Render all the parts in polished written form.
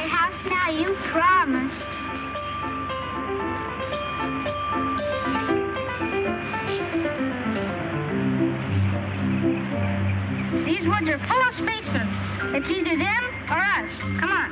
play house now. You promised. These woods are full of spacemen. It's either them or us. Come on.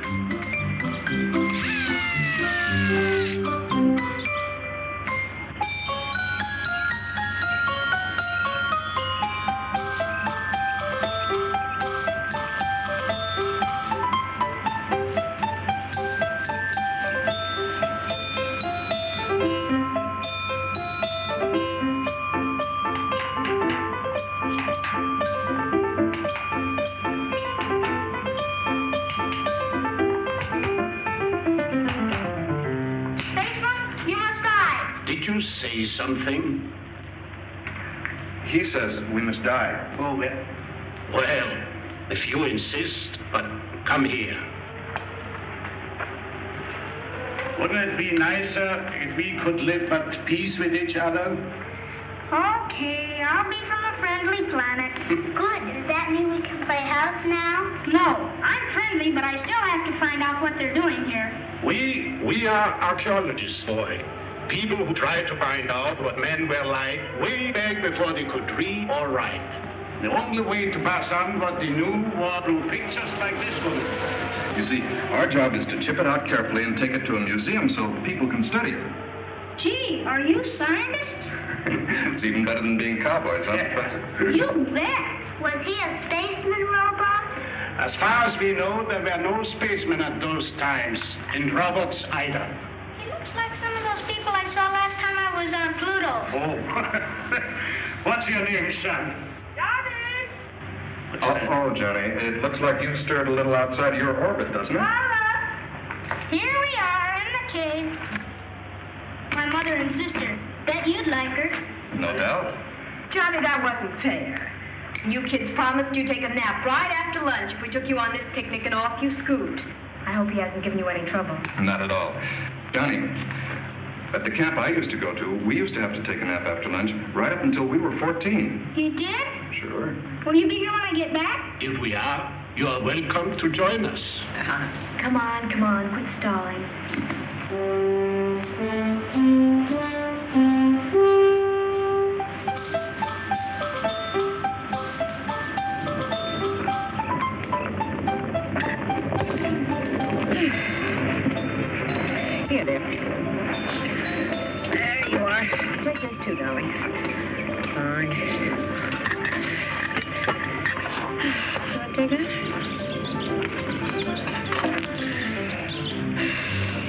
Say something? He says we must die. Oh, well, if you insist, but come here. Wouldn't it be nicer if we could live at peace with each other? Okay, I'll be from a friendly planet. Good. Does that mean we can play house now? No, I'm friendly, but I still have to find out what they're doing here. We are archaeologists, boy. People who try to find out what men were like way back before they could read or write. The only way to pass on what they knew was through pictures like this one. You see, our job is to chip it out carefully and take it to a museum so people can study it. Gee, are you scientists? It's even better than being cowboys, huh, Professor? You bet. Was he a spaceman, Robot? As far as we know, there were no spacemen at those times, and robots either. He looks like some of those people I saw last time I was on Pluto. Oh. What's your name, son? Johnny! Oh, Johnny, it looks like you've stirred a little outside of your orbit, doesn't it? Here we are in the cave. My mother and sister. Bet you'd like her. No doubt. Johnny, that wasn't fair. You kids promised you'd take a nap right after lunch if we took you on this picnic and off you scoot. I hope he hasn't given you any trouble. Not at all. Johnny, at the camp I used to go to, we used to have to take a nap after lunch right up until we were 14. You did? Sure. Will you be here when I get back? If we are, you are welcome to join us. Come on, quit stalling. Here, dear. There you are. Take this too, darling. Fine. You want to take that?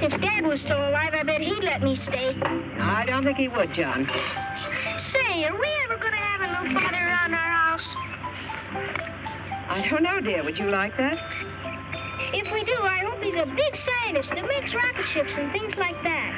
If Dad was still alive, I bet he'd let me stay. I don't think he would, John. Say, are we ever going to have a new father around our house? I don't know, dear. Would you like that? If we do, I hope he's a big scientist that makes rocket ships and things like that.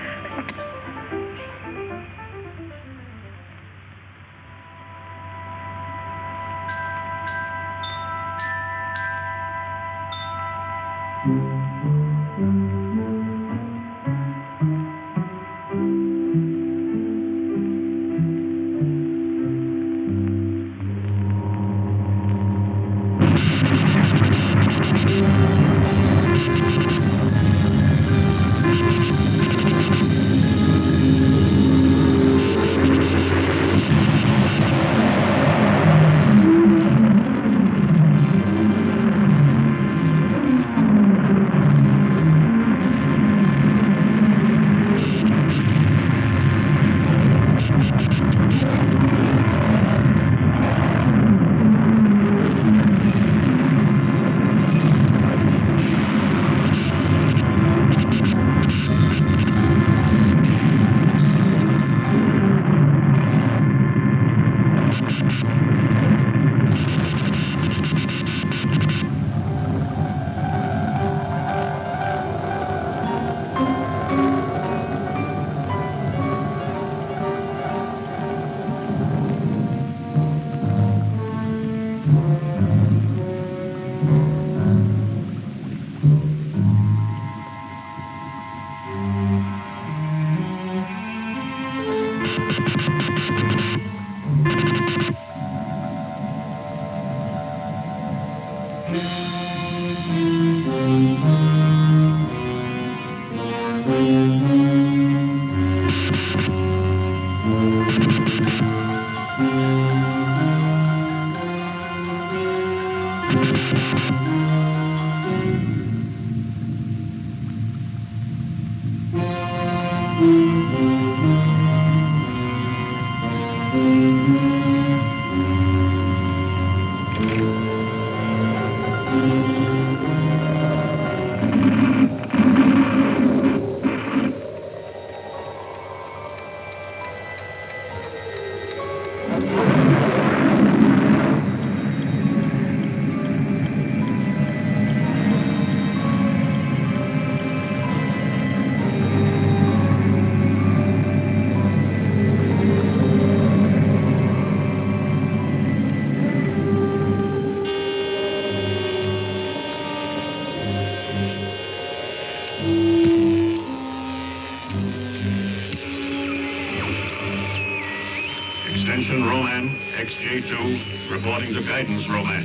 Extension Roman, XJ2, reporting to guidance Roman.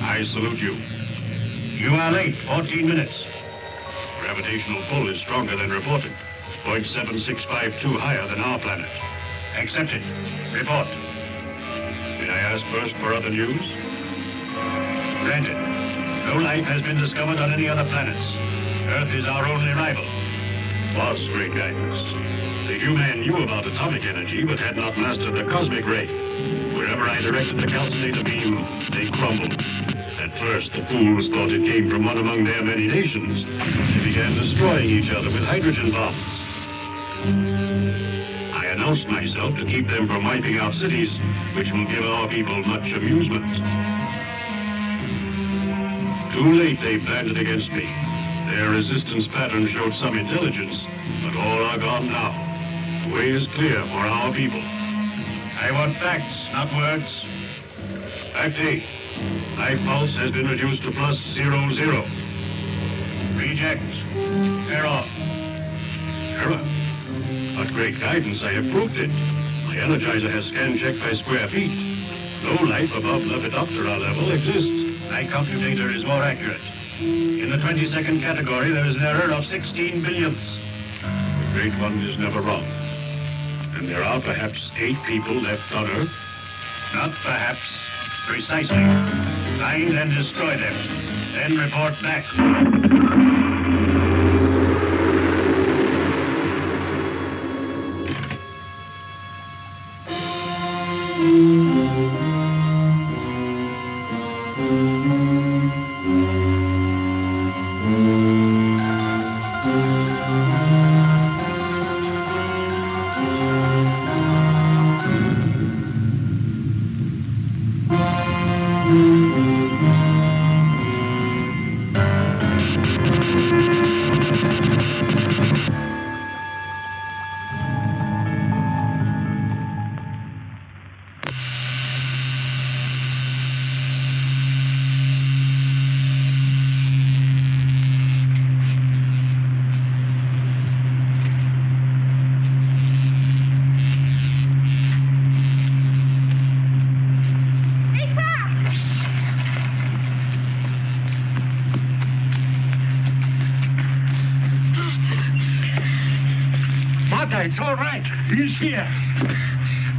I salute you. You are late, 14 minutes. Gravitational pull is stronger than reported. 0.7652 higher than our planet. Accepted. Report. May I ask first for other news? Granted. No life has been discovered on any other planets. Earth is our only rival. Was great guidance. The human knew about atomic energy, but had not mastered the cosmic ray. Wherever I directed the calcinator beam, they crumbled. At first, the fools thought it came from one among their many nations. They began destroying each other with hydrogen bombs. I announced myself to keep them from wiping out cities, which will give our people much amusement. Too late they planned it against me. Their resistance pattern showed some intelligence, but all are gone now. The way is clear for our people. I want facts, not words. Fact A. Life pulse has been reduced to +00. Reject. Error. Error? But great guidance, I have proved it. My energizer has scan checked by square feet. No life above Lepidoptera level exists. My computator is more accurate. In the 22nd category, there is an error of 16 billionths. The Great One is never wrong. And there are perhaps 8 people left on Earth? Not perhaps. Precisely. Find and destroy them. Then report back. It's all right. He's here.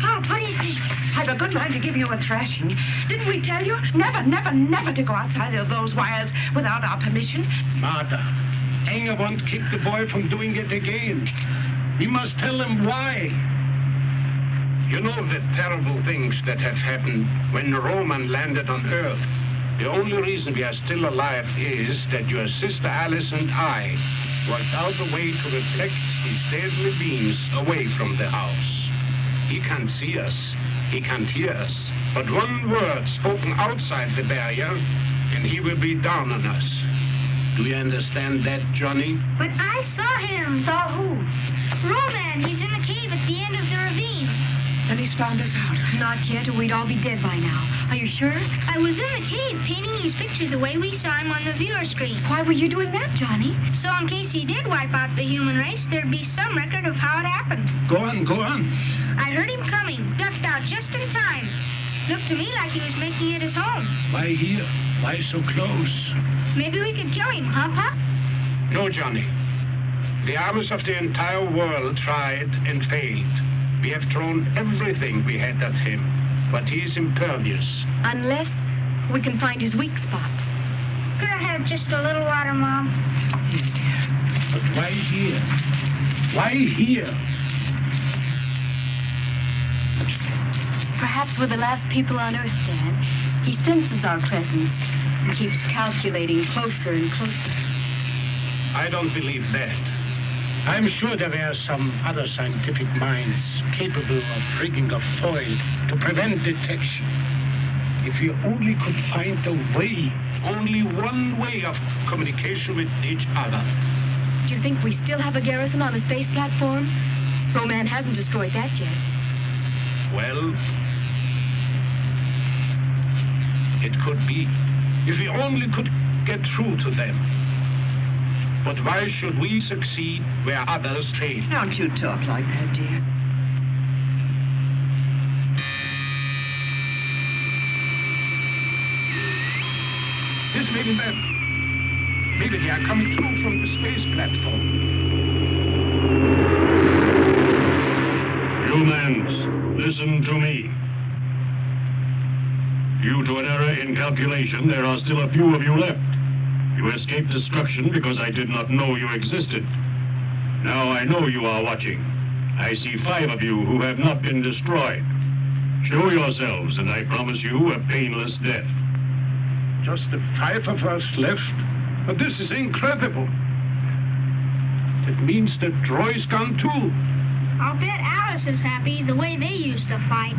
Pop, what do you think? I've a good mind to give you a thrashing. Didn't we tell you? Never, never, never to go outside of those wires without our permission. Martha, Anger won't keep the boy from doing it again. We must tell him why. You know the terrible things that have happened when Roman landed on Earth. The only reason we are still alive is that your sister Alice and I worked out a way to reflect his deadly beams away from the house. He can't see us, he can't hear us, but one word spoken outside the barrier, and he will be down on us. Do you understand that, Johnny? But I saw him. Saw who? Roman, he's in the cave at the end of the ravine. Then he's found us out. Not yet, or we'd all be dead by now. Are you sure? I was in the cave painting his picture the way we saw him on the viewer screen. Why were you doing that, Johnny? So in case he did wipe out the human race, there'd be some record of how it happened. Go on. I heard him coming, ducked out just in time. Looked to me like he was making it his home. Why here? Why so close? Maybe we could kill him, huh, Pop? No, Johnny. The armies of the entire world tried and failed. We have thrown everything we had at him, but he is impervious. Unless we can find his weak spot. Could I have just a little water, Mom? Yes, dear. But why here? Why here? Perhaps we're the last people on Earth, Dad. He senses our presence and keeps calculating closer and closer. I don't believe that. I'm sure there are some other scientific minds capable of rigging a foil to prevent detection. If you only could find a way, only one way of communication with each other. Do you think we still have a garrison on the space platform? Roman hasn't destroyed that yet. Well, it could be. If we only could get through to them. But why should we succeed where others fail? Don't you talk like that, dear. This may be them. Maybe they are coming through from the space platform. Humans, listen to me. Due to an error in calculation, there are still a few of you left. You escaped destruction because I did not know you existed. Now I know you are watching. I see 5 of you who have not been destroyed. Show yourselves, and I promise you a painless death. Just the 5 of us left? But this is incredible. It means that Roy's gone too. I'll bet Alice is happy the way they used to fight.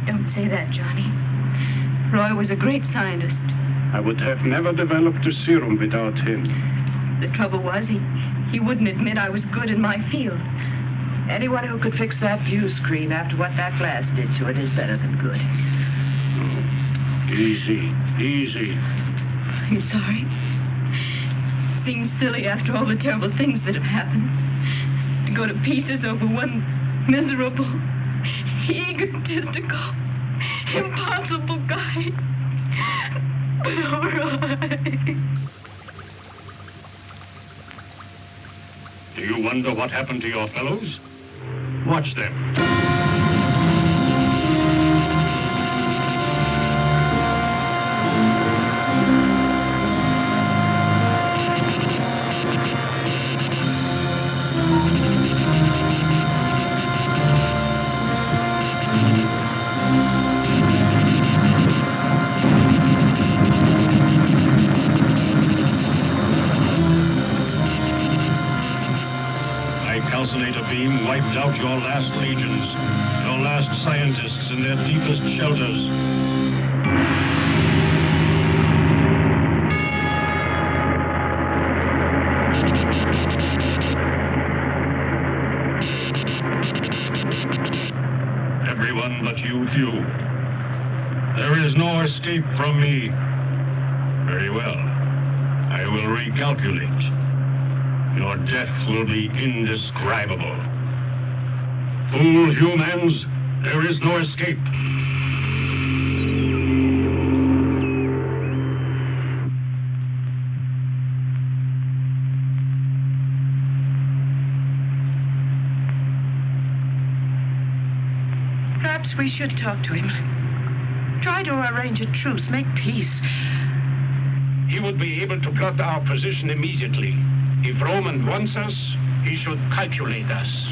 Don't say that, Johnny. Roy was a great scientist. I would have never developed the serum without him. The trouble was, he wouldn't admit I was good in my field. Anyone who could fix that view screen after what that glass did to it is better than good. Oh, easy, easy. I'm sorry. It seems silly after all the terrible things that have happened. To go to pieces over one miserable, egotistical, impossible guy. But all right. Do you wonder what happened to your fellows? Watch them. Calcinator beam wiped out your last legions, your last scientists in their deepest shelters. Everyone but you few. There is no escape from me. Very well. I will recalculate. Your death will be indescribable. Fool humans, there is no escape. Perhaps we should talk to him. Try to arrange a truce, make peace. He would be able to plot our position immediately. If Roman wants us, he should calculate us.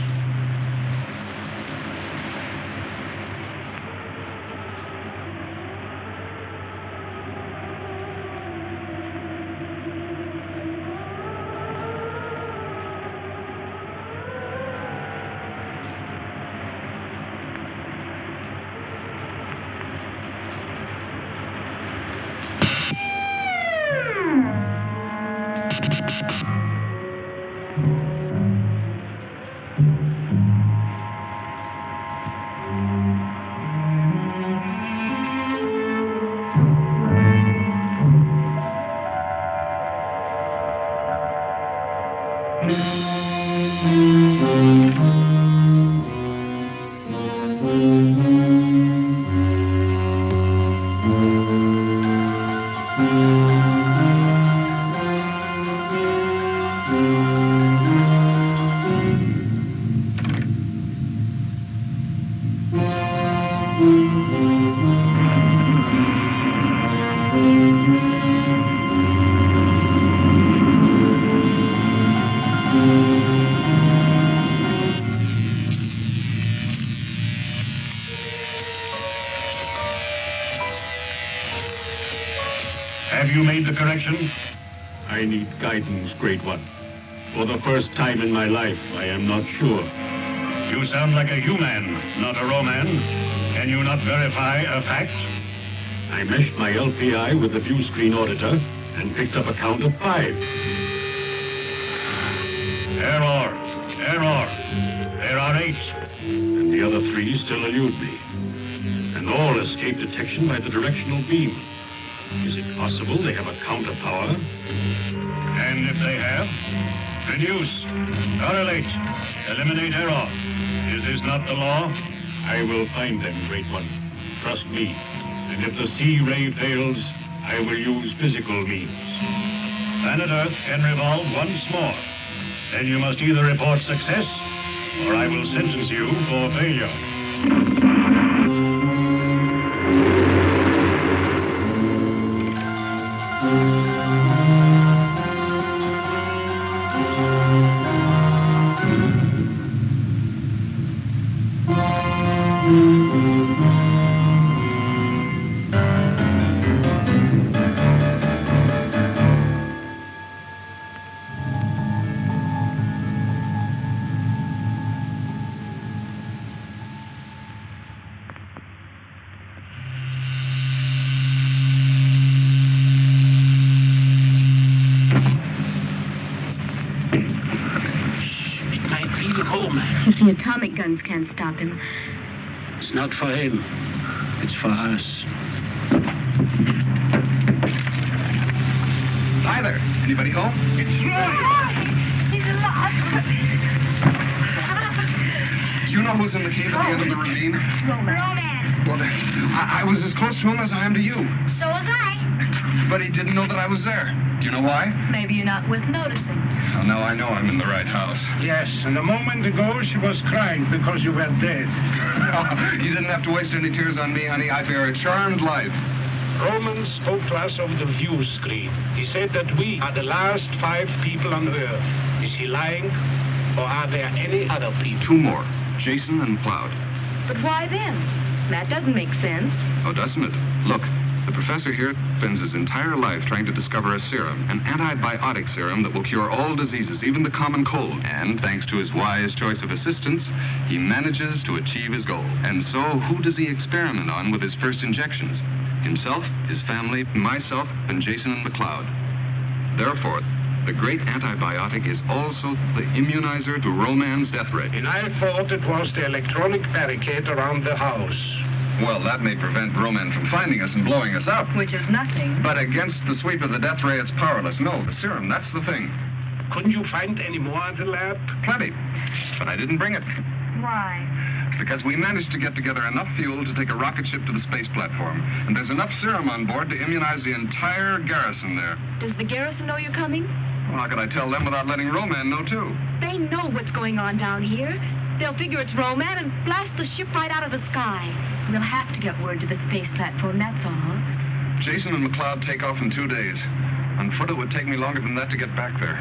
Have you made the correction? I need guidance, Great One. For the first time in my life, I am not sure. You sound like a human, not a Roman. Can you not verify a fact? I meshed my LPI with the view screen auditor and picked up a count of 5. Error. Error. There are 8. And the other 3 still elude me. And all escape detection by the directional beam. Is it possible they have a counter power? And if they have, reduce, correlate, eliminate error. Is this not the law? I will find them, Great One. Trust me. And if the C-ray fails, I will use physical means. Planet Earth can revolve once more. Then you must either report success, or I will sentence you for failure. If the atomic guns can't stop him. It's not for him. It's for us. Hi there. Anybody home? It's He's alive. Do you know who's in the cave at the end of the ravine? Roman. Well, I was as close to him as I am to you. So was I. But he didn't know that I was there. Do you know why? Maybe you're not worth noticing. Well, now I know I'm in the right house. Yes, and a moment ago she was crying because you were dead. You didn't have to waste any tears on me, honey. I bear a charmed life. Roman spoke to us of the view screen. He said that we are the last 5 people on Earth. Is he lying? Or are there any other people? 2 more. Jason and Cloud. But why then? That doesn't make sense. Oh, doesn't it? Look, the professor here spends his entire life trying to discover a serum, an antibiotic serum that will cure all diseases, even the common cold. And thanks to his wise choice of assistants, he manages to achieve his goal. And so, who does he experiment on with his first injections? Himself, his family, myself, and Jason and McLeod. Therefore, the great antibiotic is also the immunizer to Roman's death ray. And I thought it was the electronic barricade around the house. Well, that may prevent Roman from finding us and blowing us up. Which is nothing. But against the sweep of the death ray, it's powerless. No, the serum, that's the thing. Couldn't you find any more at the lab? Plenty. But I didn't bring it. Why? Because we managed to get together enough fuel to take a rocket ship to the space platform. And there's enough serum on board to immunize the entire garrison there. Does the garrison know you're coming? Well, how could I tell them without letting Roman know, too? They know what's going on down here. They'll figure it's Roman and blast the ship right out of the sky. We'll have to get word to the space platform, that's all. Jason and McLeod take off in 2 days. On foot, it would take me longer than that to get back there.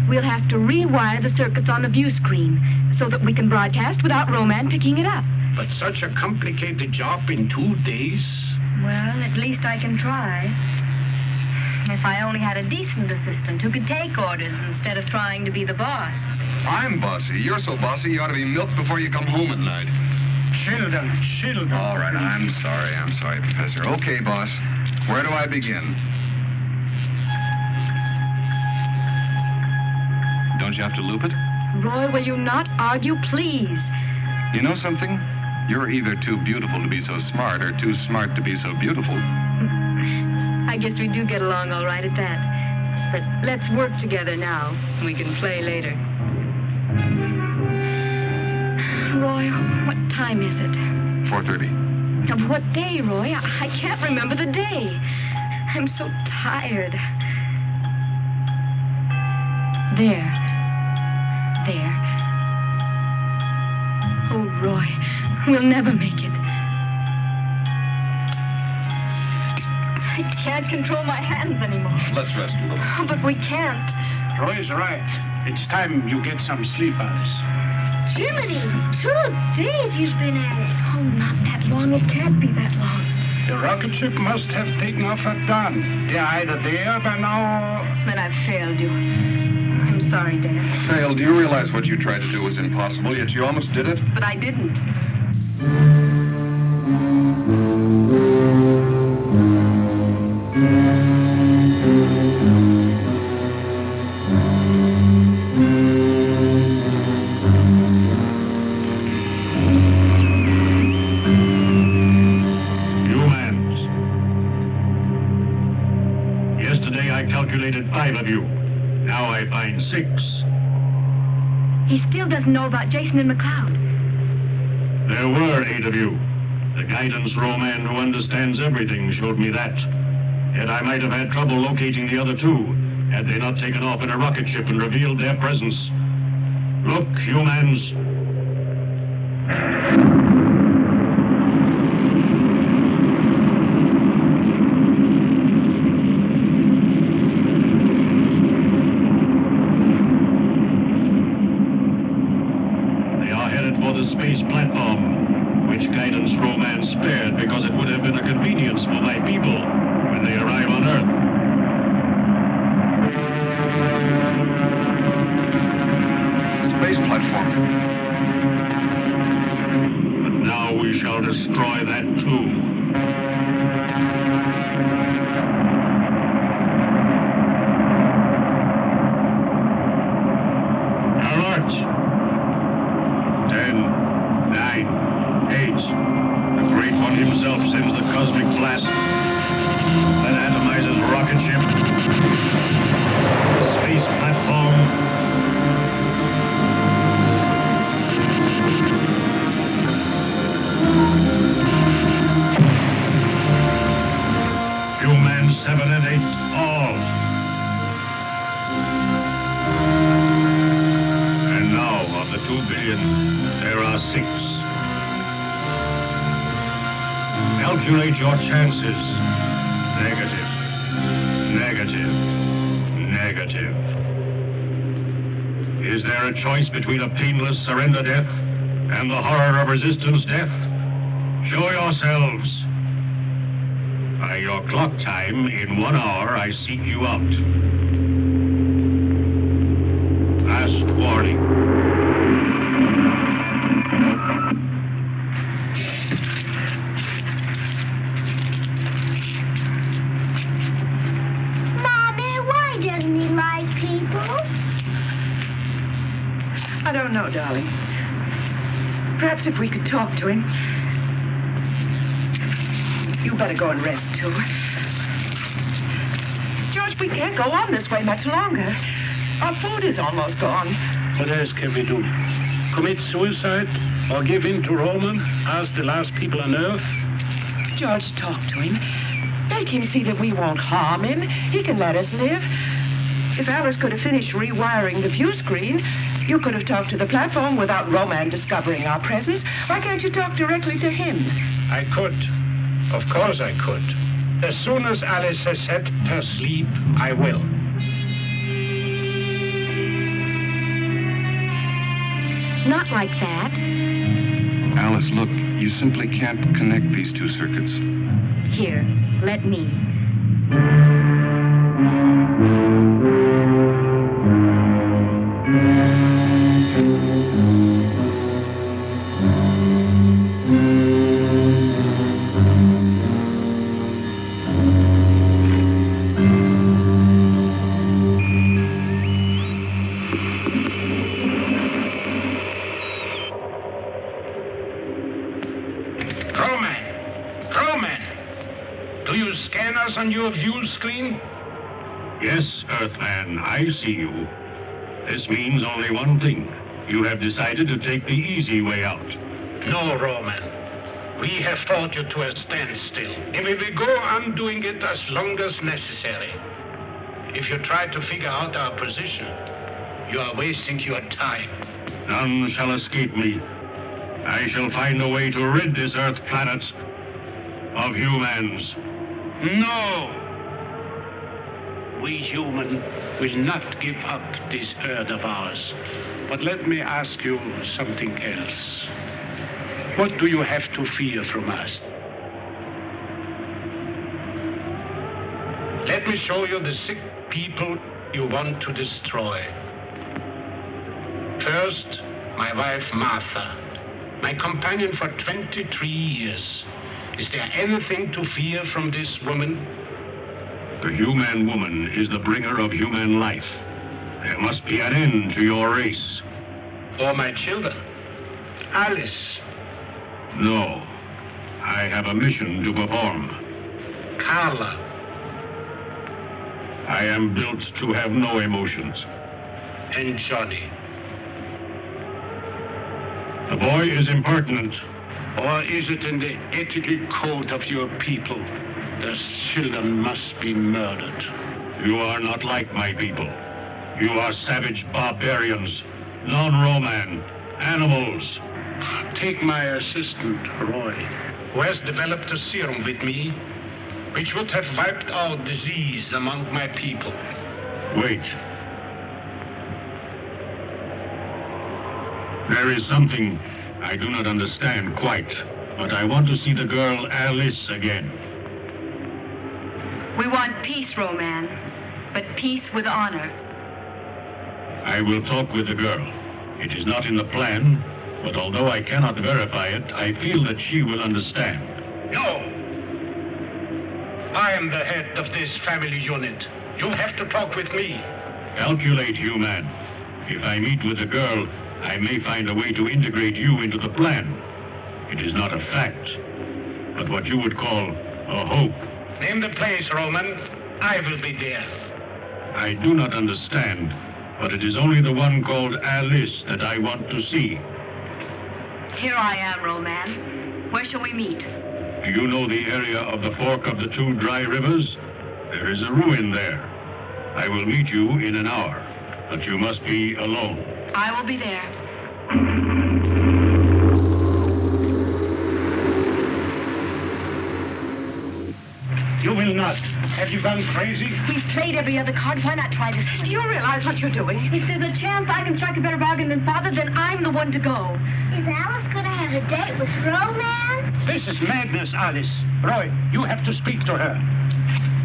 We'll have to rewire the circuits on the view screen so that we can broadcast without Roman picking it up. But such a complicated job in 2 days? Well, at least I can try. If I only had a decent assistant who could take orders instead of trying to be the boss. I'm bossy. You're so bossy you ought to be milked before you come home at night. Children. All right, I'm sorry, Professor. Okay, boss. Where do I begin? Don't you have to loop it? Roy, will you not argue, please? You know something? You're either too beautiful to be so smart or too smart to be so beautiful. I guess we do get along all right at that. But let's work together now. We can play later. Roy, what time is it? 4:30. Of what day, Roy? I can't remember the day. I'm so tired. There. Oh, Roy, we'll never make it. I can't control my hands anymore. Let's rest a little. Oh, but we can't. Roy's right. It's time you get some sleep, Alice. Jiminy, 2 days you've been at it. Oh, not that long. It can't be that long. The rocket ship must have taken off at dawn. They're either there by now or... Then I've failed you. I'm sorry, Dad. Failed. Do you realize what you tried to do was impossible, yet you almost did it? But I didn't. Yesterday I calculated 5 of you. Now I find 6. He still doesn't know about Jason and McLeod. There were 8 of you. The guidance roman who understands everything showed me that. Yet I might have had trouble locating the other 2 had they not taken off in a rocket ship and revealed their presence. Look, humans. The space platform, which guidance roman spared because it would have been a convenience for my people when they arrive on Earth. Space platform. But now we shall destroy that too. Alert! 10, 9, 8. The Great One himself sends the cosmic blast that atomizes rocket ship. The space platform. Humans 7 and 8, all. And now, of the 2 billion, there are 6. Calculate your chances. Negative. Negative. Negative. Is there a choice between a painless surrender death and the horror of resistance death? Show yourselves. By your clock time, in 1 hour, I seek you out. Last warning. I don't know, darling. Perhaps if we could talk to him. You better go and rest, too. George, we can't go on this way much longer. Our food is almost gone. What else can we do? Commit suicide? Or give in to Roman as the last people on Earth? George, talk to him. Make him see that we won't harm him. He can let us live. If Alice could have finished rewiring the view screen, you could have talked to the platform without Roman discovering our presence. Why can't you talk directly to him? I could. Of course I could. As soon as Alice has had her sleep, I will. Not like that. Alice, look, you simply can't connect these 2 circuits. Here, let me. On your view screen? Yes, Earthman, I see you. This means only one thing. You have decided to take the easy way out. No, Roman. We have fought you to a standstill, and we will go on doing it as long as necessary. If you try to figure out our position, you are wasting your time. None shall escape me. I shall find a way to rid this Earth planet of humans. No! We human will not give up this Earth of ours. But let me ask you something else. What do you have to fear from us? Let me show you the sick people you want to destroy. First, my wife Martha, my companion for 23 years. Is there anything to fear from this woman? The human woman is the bringer of human life. There must be an end to your race. Or my children? Alice? No. I have a mission to perform. Carla? I am built to have no emotions. And Johnny? The boy is impertinent. Or is it in the ethical code of your people? Those children must be murdered. You are not like my people. You are savage barbarians, non-Roman, animals. Take my assistant, Roy, who has developed a serum with me, which would have wiped out disease among my people. Wait. There is something I do not understand quite, but I want to see the girl Alice again. We want peace, Roman, but peace with honor. I will talk with the girl. It is not in the plan, but although I cannot verify it, I feel that she will understand. No! I am the head of this family unit. You have to talk with me. Calculate, human. If I meet with the girl, I may find a way to integrate you into the plan. It is not a fact, but what you would call a hope. Name the place, Roman. I will be there. I do not understand, but it is only the one called Alice that I want to see. Here I am, Roman. Where shall we meet? Do you know the area of the fork of the two dry rivers? There is a ruin there. I will meet you in an hour, but you must be alone. I will be there. You will not. Have you gone crazy? We've played every other card. Why not try this one? Do you realize what you're doing? If there's a chance I can strike a better bargain than Father, then I'm the one to go. Is Alice going to have a date with Roman? This is madness, Alice. Roy, you have to speak to her.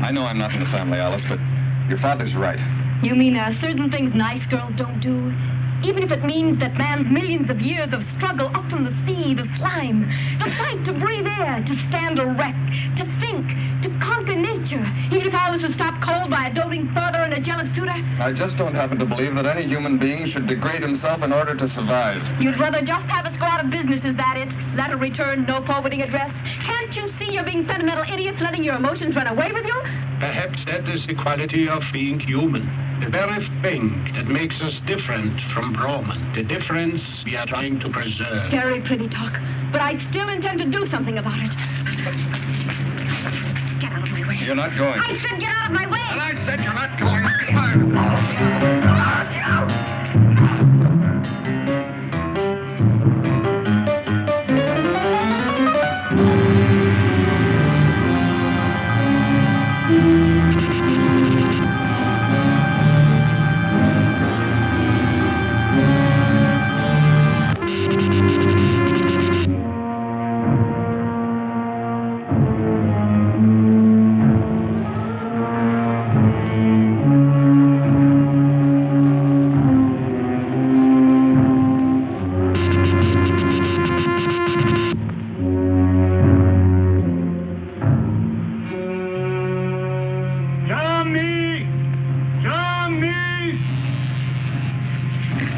I know I'm not in the family, Alice, but your father's right. You mean there are certain things nice girls don't do? Even if it means that man's millions of years of struggle up from the sea, the slime, the fight to breathe air, to stand erect, to think, to conquer nature, even if Alice is stopped cold by a doting father and a jealous suitor? I just don't happen to believe that any human being should degrade himself in order to survive. You'd rather just have us go out of business, is that it? Letter return, no forwarding address? Can't you see you're being sentimental idiots letting your emotions run away with you? Perhaps that is the quality of being human. The very thing that makes us different from Roman. The difference we are trying to preserve. Very pretty talk, but I still intend to do something about it. Get out of my way. You're not going. I said get out of my way! And I said you're not going.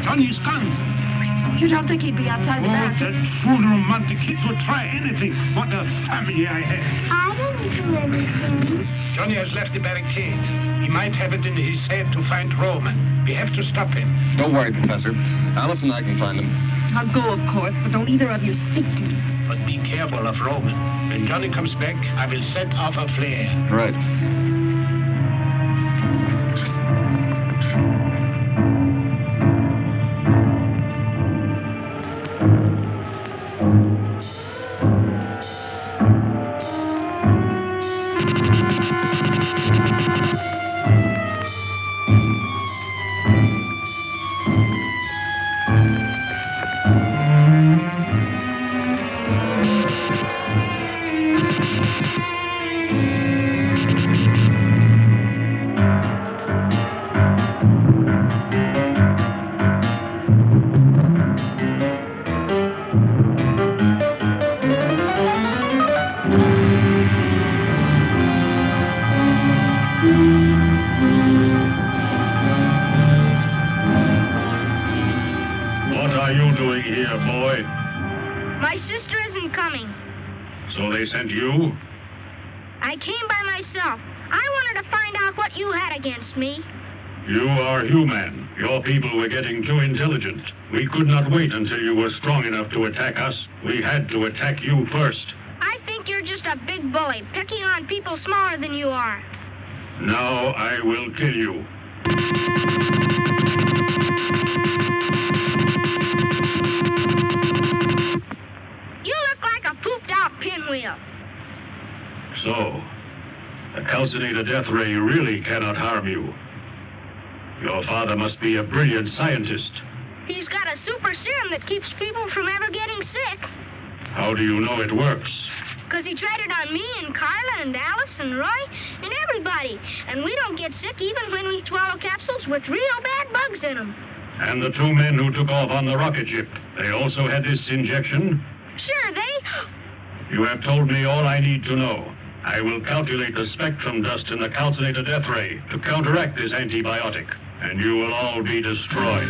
Johnny's gone. You don't think he'd be outside the back? That fool romantic kid would try anything. What a family I have. I don't need to live with him. Johnny has left the barricade. He might have it in his head to find Roman. We have to stop him. Don't worry, Professor. Alice and I can find them. I'll go, of course, but don't either of you speak to me. But be careful of Roman. When Johnny comes back, I will set off a flare. Right. sent you? I came by myself. I wanted to find out what you had against me. You are human. Your people were getting too intelligent. We could not wait until you were strong enough to attack us. We had to attack you first. I think you're just a big bully, picking on people smaller than you are. Now I will kill you. You look like a pooped-out pinwheel. So, the calcinator death ray really cannot harm you. Your father must be a brilliant scientist. He's got a super serum that keeps people from ever getting sick. How do you know it works? Because he tried it on me and Carla and Alice and Roy and everybody. And we don't get sick even when we swallow capsules with real bad bugs in them. And the 2 men who took off on the rocket ship, they also had this injection? Sure, they... You have told me all I need to know. I will calculate the spectrum dust in the calcinator death ray to counteract this antibiotic, and you will all be destroyed.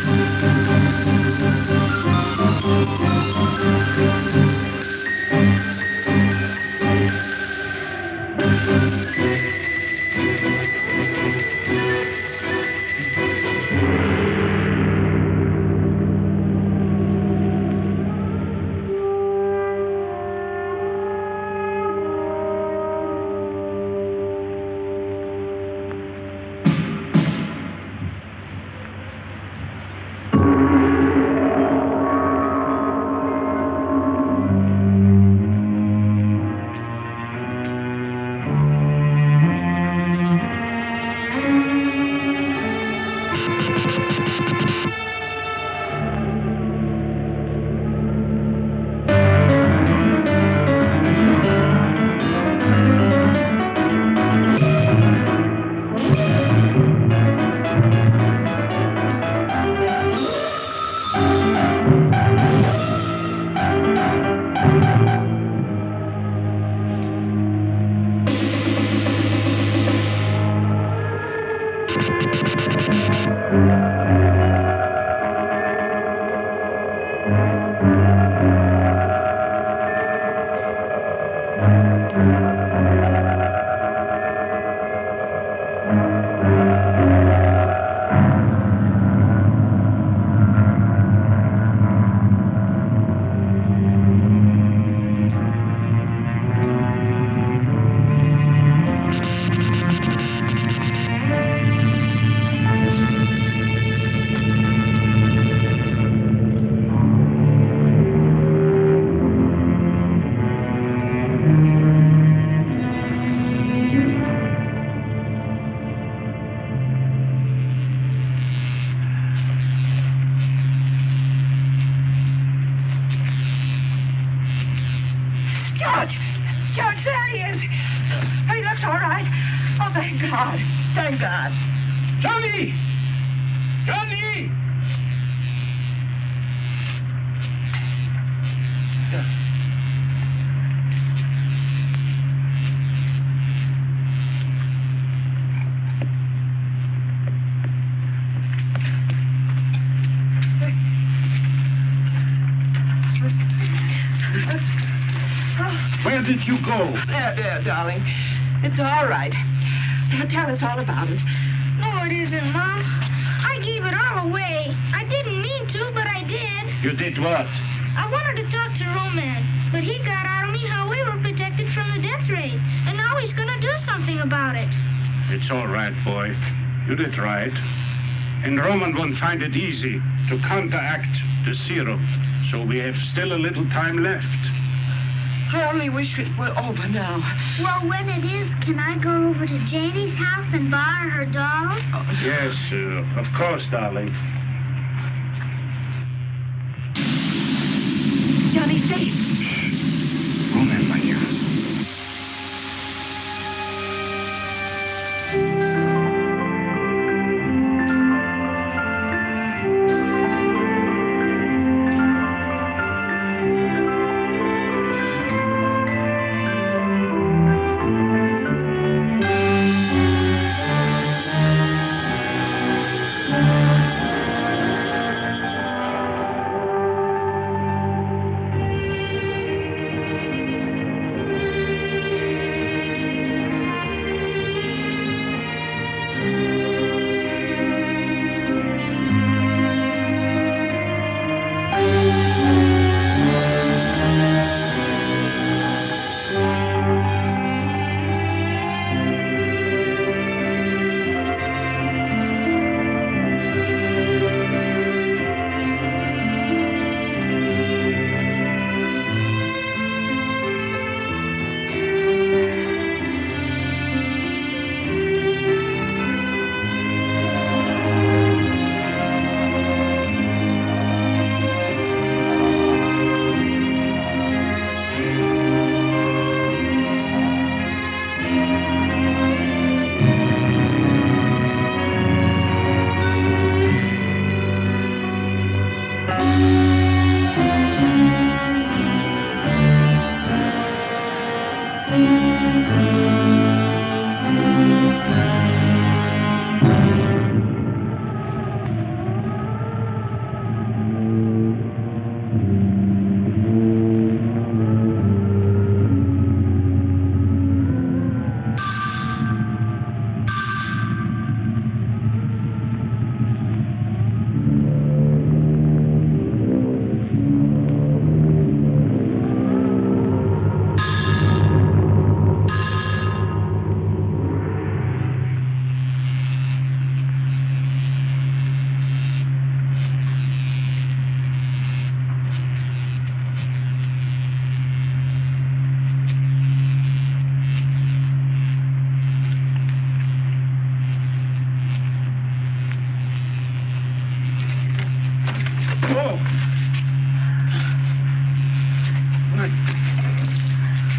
George, there he is. He looks all right. Oh, thank God. Thank God. Johnny! Johnny! Where did you go? There, darling. It's all right. Now tell us all about it. No, it isn't, Mom. I gave it all away. I didn't mean to, but I did. You did what? I wanted to talk to Roman, but he got out of me how we were protected from the death ray, and now he's gonna do something about it. It's all right, boy. You did right. And Roman won't find it easy to counteract the serum, so we have still a little time left. I only wish it were over now. Well, when it is, can I go over to Janie's house and borrow her dolls? Yes, of course, darling. Johnny's safe. Roman, my dear.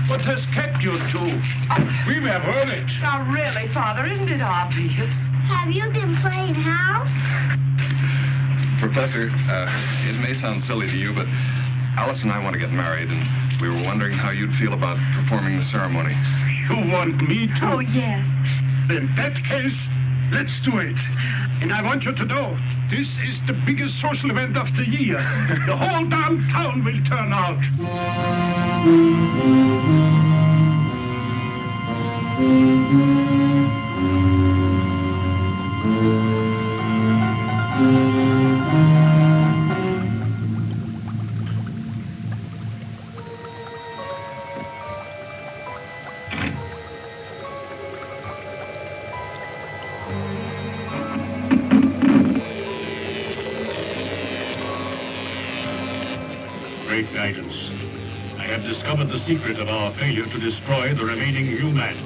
What has kept you two? We were worried. Now, really, Father, isn't it obvious? Have you been playing house? Professor, it may sound silly to you, but Alice and I want to get married, and we were wondering how you'd feel about performing the ceremony. You want me to? Oh, yes. In that case, let's do it. And I want you to know, this is the biggest social event of the year. The whole damn town will turn out. Great guidance. I have discovered the secret of our failure to destroy the remaining humans.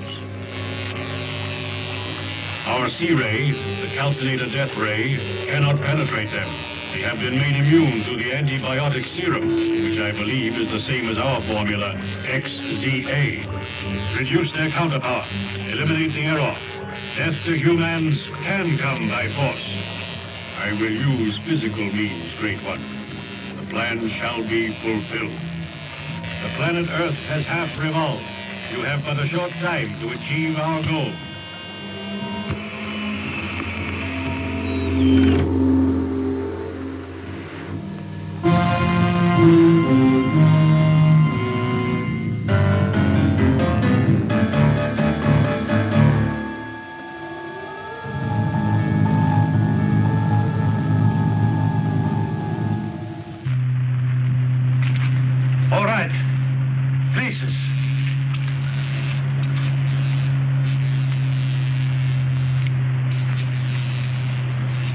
Our C-ray, the calcinator death ray, cannot penetrate them. They have been made immune to the antibiotic serum, which I believe is the same as our formula, XZA. Reduce their counterpower. Eliminate the error. Death to humans can come by force. I will use physical means, Great One. The plan shall be fulfilled. The planet Earth has half revolved. You have but a short time to achieve our goal. All right. Places.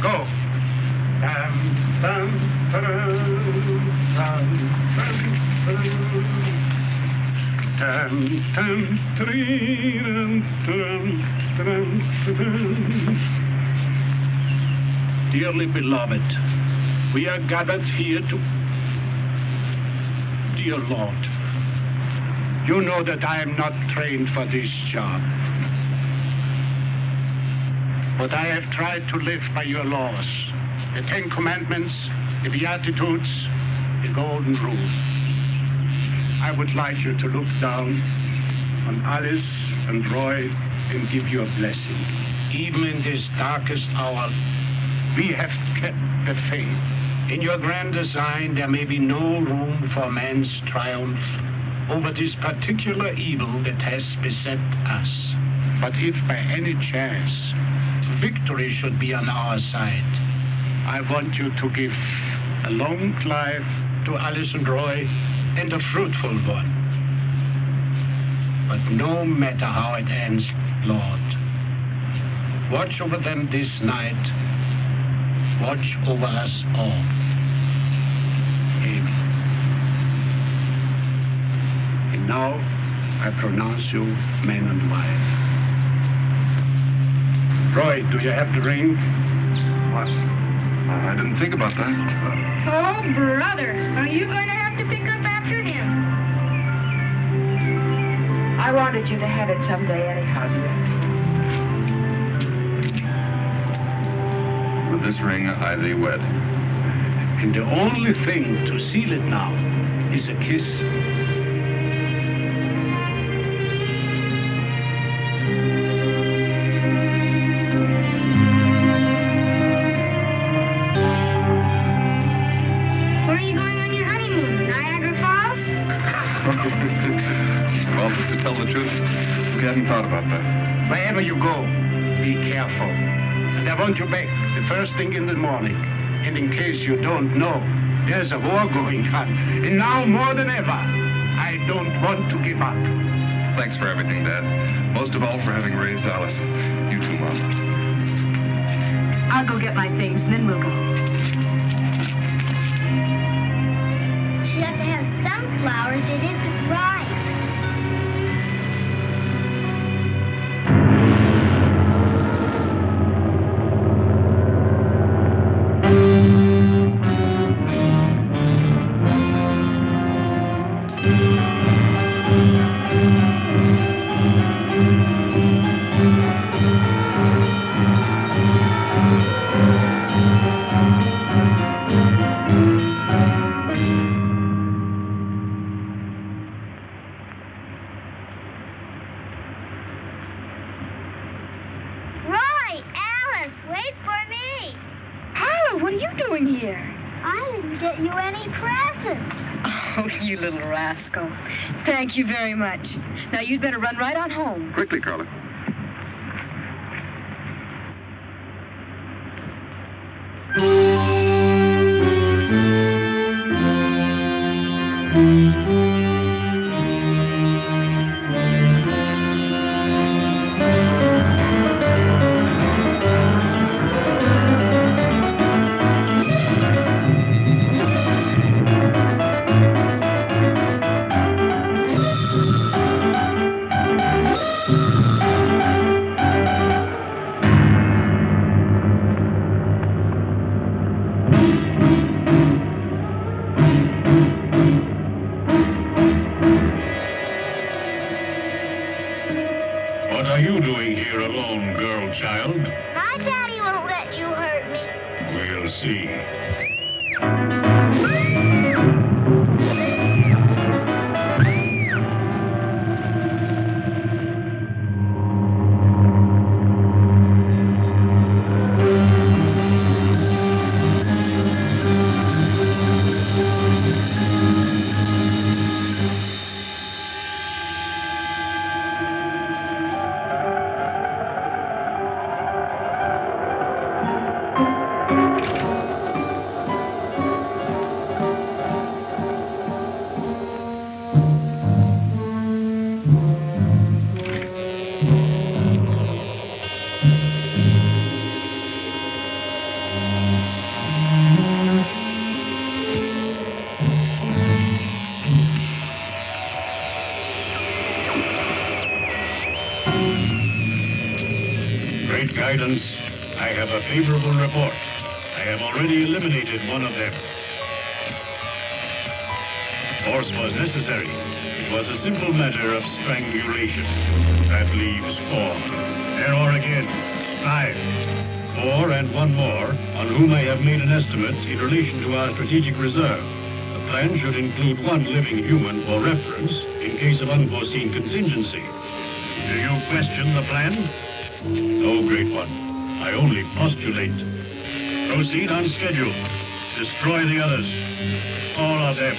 Go. Dum, dum, ta-dum, dum, dum, dum, ta-dum, dum, dum, ta-dum. Dearly beloved, we are gathered here to... Dear Lord, you know that I am not trained for this job. But I have tried to live by your laws, the Ten Commandments, the Beatitudes, the Golden Rule. I would like you to look down on Alice and Roy and give you a blessing. Even in this darkest hour, we have kept the faith. In your grand design, there may be no room for man's triumph over this particular evil that has beset us. But if by any chance victory should be on our side, I want you to give a long life to Alice and Roy and a fruitful one. But no matter how it ends, Lord, watch over them this night. Watch over us all. Amen. And now I pronounce you man and wife. Roy, do you have the ring? What? I didn't think about that. Oh, brother, are you going to have to pick up after him? I wanted you to have it someday anyhow, dear. With this ring, I thee wed. And the only thing to seal it now is a kiss. We hadn't thought about that. Wherever you go, be careful. And I want you back the first thing in the morning. And in case you don't know, there's a war going on. And now more than ever, I don't want to give up. Thanks for everything, Dad. Most of all for having raised Alice. You too, Mom. I'll go get my things, and then we'll go. She ought to have sunflowers. It isn't right. Thank you very much. Now, you'd better run right on home. Quickly, Carla. Guidance, I have a favorable report. I have already eliminated one of them. Force was necessary. It was a simple matter of strangulation. That leaves 4. There are again 5. 4 and 1 more, on whom I have made an estimate in relation to our strategic reserve. The plan should include 1 living human for reference in case of unforeseen contingency. Do you question the plan? No, Great One. I only postulate. Proceed on schedule. Destroy the others. All of them.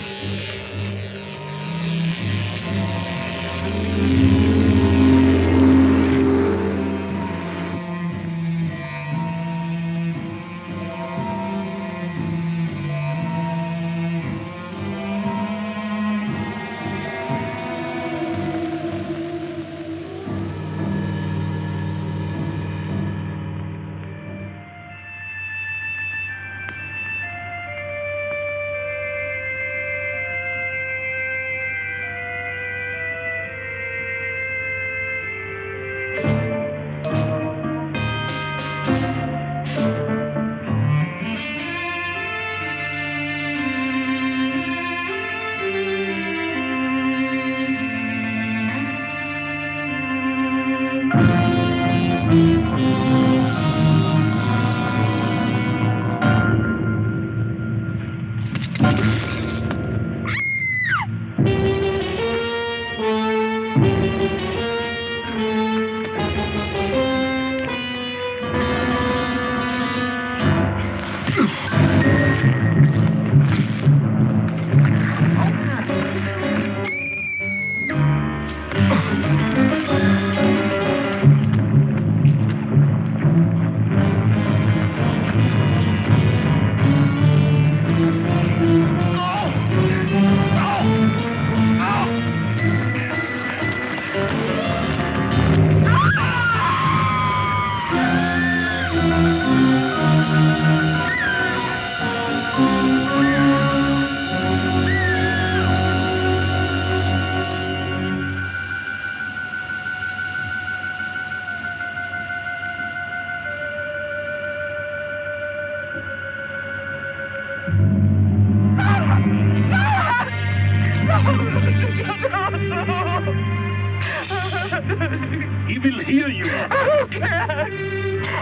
He will hear you. I don't care.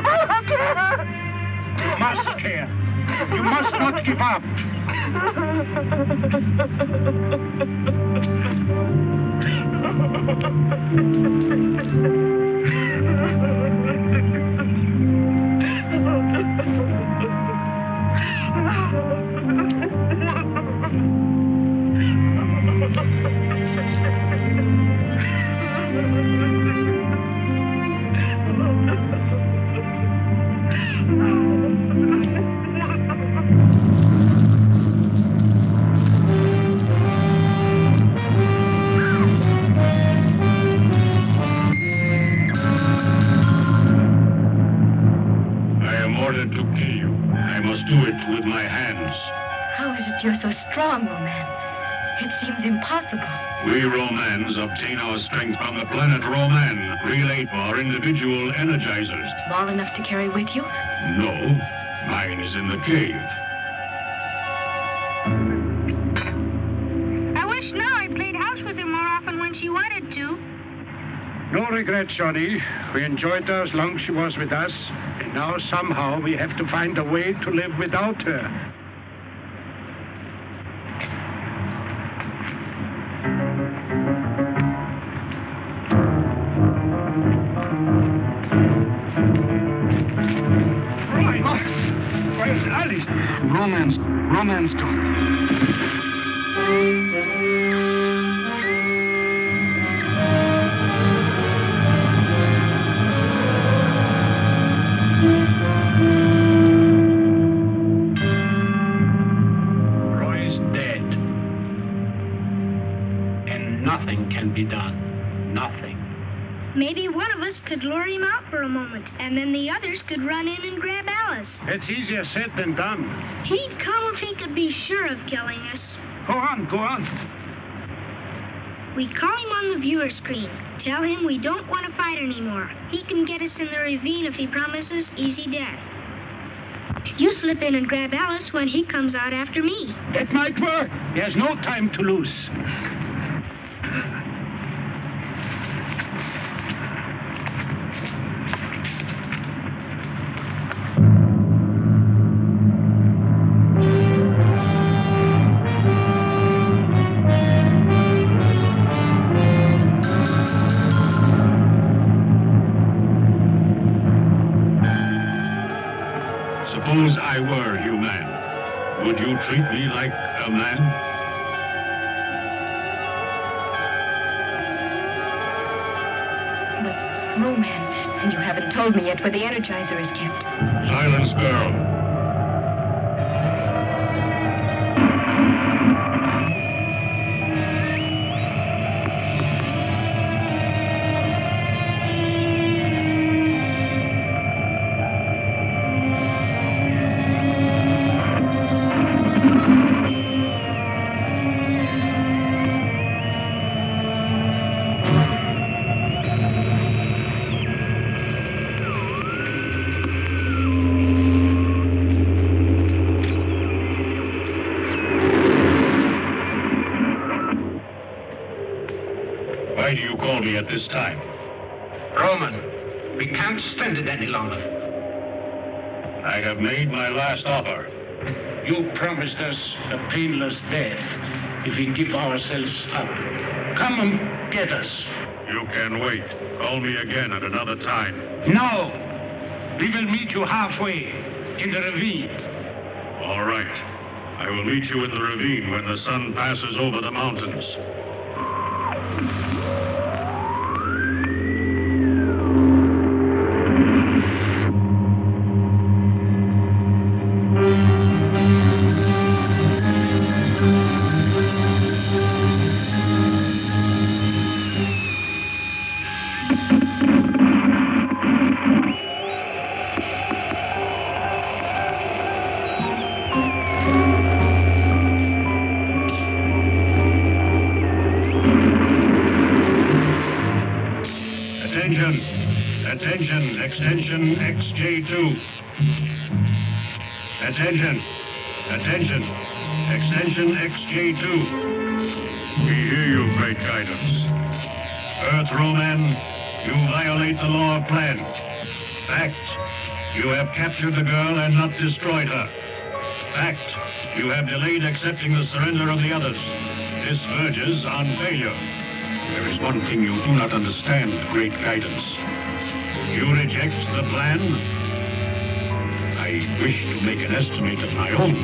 I don't care. You must care. You must not give up. How is it you're so strong, Roman? It seems impossible. We Romans obtain our strength from the planet Roman, relate our individual energizers. Small enough to carry with you? No, mine is in the cave. I wish now I played house with her more often when she wanted to. No regrets, Johnny. We enjoyed her as long as she was with us. And now somehow we have to find a way to live without her. Where's Alice? Roman's gone. Roy's dead. And nothing can be done. Nothing. Maybe one of us could lure him out for a moment, and then the others could run in and grab Alice. It's easier said than done. He'd come if he could be sure of killing us. Go on. We call him on the viewer screen. Tell him we don't want to fight anymore. He can get us in the ravine if he promises easy death. You slip in and grab Alice when he comes out after me. That might work. There's no time to lose. Suppose I were human. Would you treat me like a man? But, Roman, and you haven't told me yet where the Energizer is kept. Silence, girl. Why do you call me at this time? Roman, we can't stand it any longer. I have made my last offer. You promised us a painless death if we give ourselves up. Come and get us. You can wait. Call me again at another time. No! We will meet you halfway, in the ravine. All right. I will meet you in the ravine when the sun passes over the mountains. Attention, extension XJ2. Attention. Extension XJ2. We hear you, Great Guidance. Earth Roman, you violate the law of plan. Fact, you have captured the girl and not destroyed her. Fact, you have delayed accepting the surrender of the others. This verges on failure. There is one thing you do not understand, Great Guidance. You reject the plan? I wish to make an estimate of my own.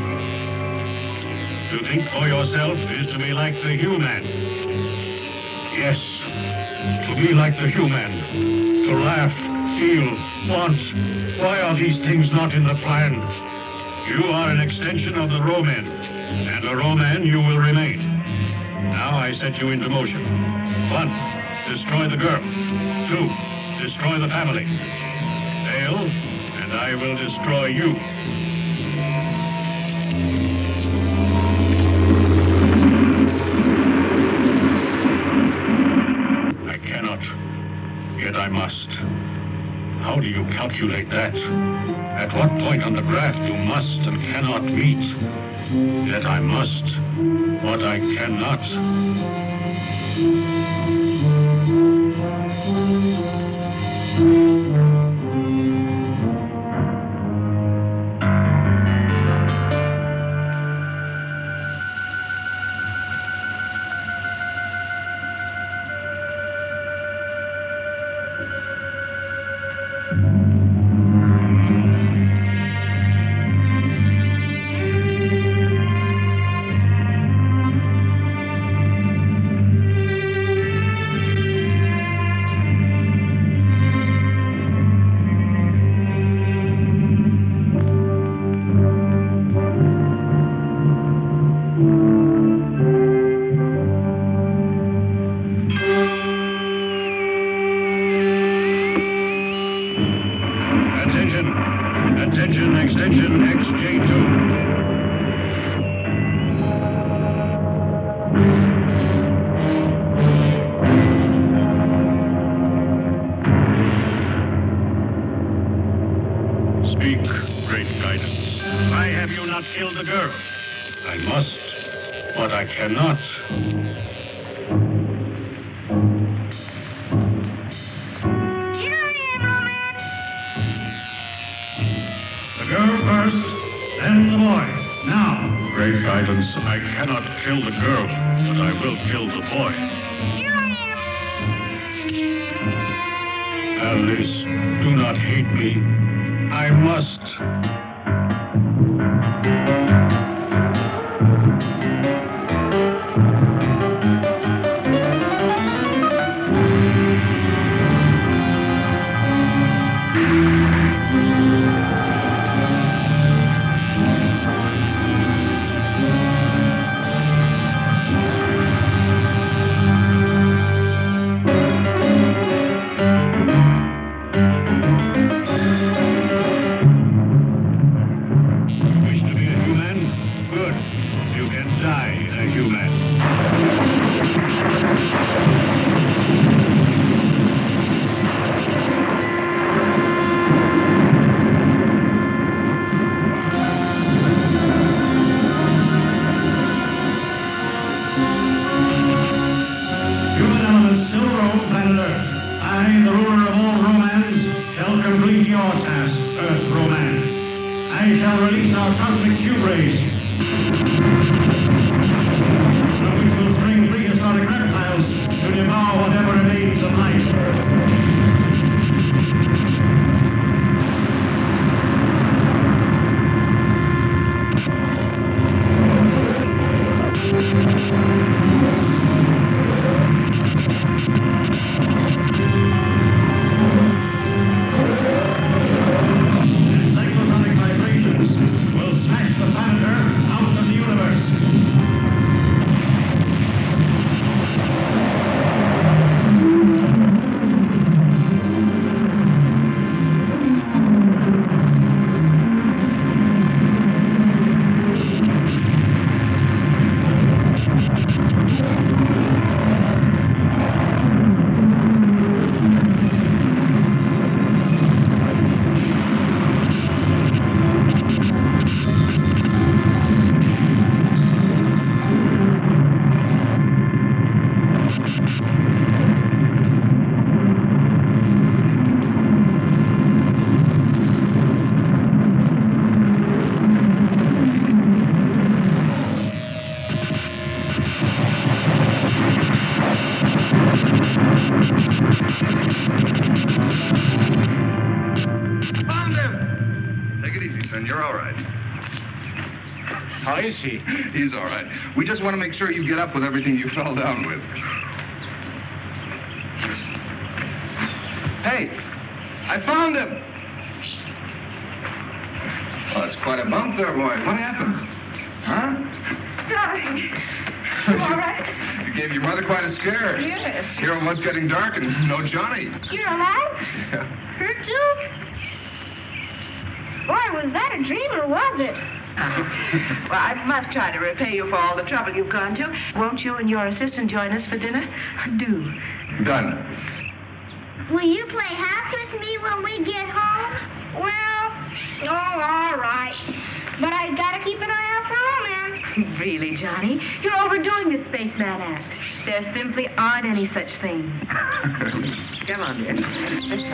To think for yourself is to be like the human. Yes, to be like the human. To laugh, feel, want. Why are these things not in the plan? You are an extension of the Roman, and a Roman you will remain. Now I set you into motion. 1, destroy the girl. 2, destroy the family. Fail, and I will destroy you. I cannot, yet I must. How do you calculate that? At what point on the graph you must and cannot meet? Yet I must what I cannot. Attention, extension XJ2. Speak, Great Guidance. Why have you not killed the girl? I must, but I cannot. Then the boy. Now. Great Guidance, I cannot kill the girl, but I will kill the boy. Here I am. Alice, do not hate me. I must. I shall release our cosmic tube rays, which will spring prehistoric reptiles to devour whatever remains of life. How is he? He's all right. We just want to make sure you get up with everything you fell down with. Hey, I found him. Well, that's quite a bump there, boy. What happened? Huh? Darling, you all right? You gave your mother quite a scare. Yes. Here it was getting dark and no Johnny. You're alive? Yeah. Hurt too? Boy, was that a dream or was it? Well, I must try to repay you for all the trouble you've gone to. Won't you and your assistant join us for dinner? Do. Done. Will you play house with me when we get home? Well, all right. But I gotta keep an eye out for romance. Really, Johnny? You're overdoing the spaceman act. There simply aren't any such things. Come on, dear. Let's go.